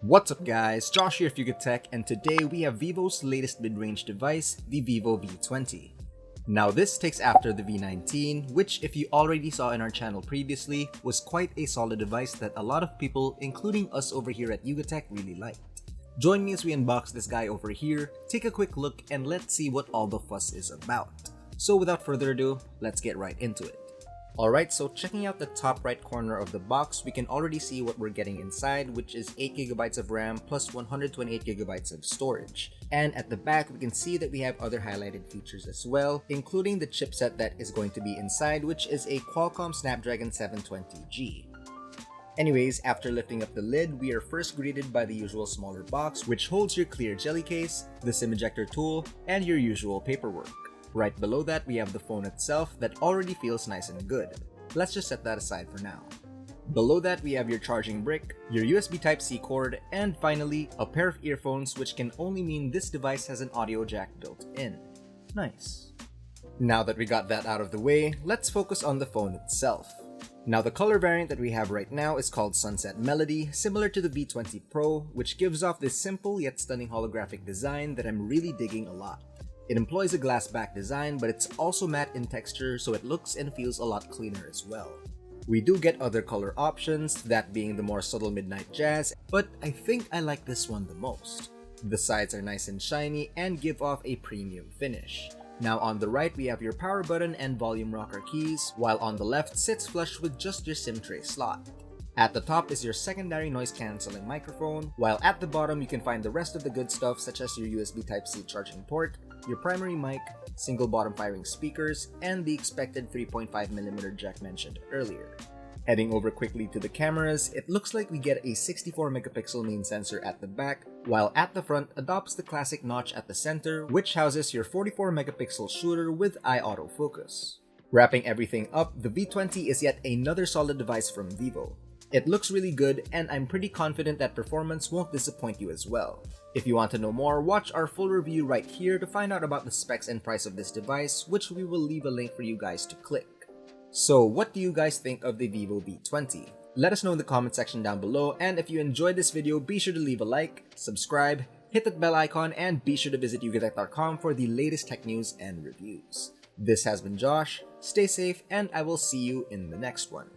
What's up guys, Josh here of Yugatech, and today we have Vivo's latest mid-range device, the Vivo V20. Now this takes after the V19, which if you already saw in our channel previously, was quite a solid device that a lot of people, including us over here at Yugatech, really liked. Join me as we unbox this guy over here, take a quick look, and let's see what all the fuss is about. So without further ado, let's get right into it. Alright, so checking out the top right corner of the box, we can already see what we're getting inside, which is 8GB of RAM plus 128GB of storage. And at the back, we can see that we have other highlighted features as well, including the chipset that is going to be inside, which is a Qualcomm Snapdragon 720G. Anyways, after lifting up the lid, we are first greeted by the usual smaller box, which holds your clear jelly case, the SIM ejector tool, and your usual paperwork. Right below that, we have the phone itself that already feels nice and good. Let's just set that aside for now. Below that, we have your charging brick, your USB Type-C cord, and finally, a pair of earphones, which can only mean this device has an audio jack built in. Nice. Now that we got that out of the way, let's focus on the phone itself. Now the color variant that we have right now is called Sunset Melody, similar to the V20 Pro, which gives off this simple yet stunning holographic design that I'm really digging a lot. It employs a glass back design, but it's also matte in texture, so it looks and feels a lot cleaner as well. We do get other color options, that being the more subtle midnight jazz, but I think I like this one the most. The sides are nice and shiny and give off a premium finish. Now on the right, we have your power button and volume rocker keys, while on the left sits flush with just your SIM tray slot. At the top is your secondary noise cancelling microphone, while at the bottom you can find the rest of the good stuff such as your USB Type-C charging port, your primary mic, single bottom firing speakers, and the expected 3.5mm jack mentioned earlier. Heading over quickly to the cameras, it looks like we get a 64MP main sensor at the back, while at the front adopts the classic notch at the center, which houses your 44MP shooter with eye autofocus. Wrapping everything up, the V20 is yet another solid device from Vivo. It looks really good, and I'm pretty confident that performance won't disappoint you as well. If you want to know more, watch our full review right here to find out about the specs and price of this device, which we will leave a link for you guys to click. So what do you guys think of the Vivo V20? Let us know in the comment section down below, and if you enjoyed this video, be sure to leave a like, subscribe, hit that bell icon, and be sure to visit yugatech.com for the latest tech news and reviews. This has been Josh, stay safe, and I will see you in the next one.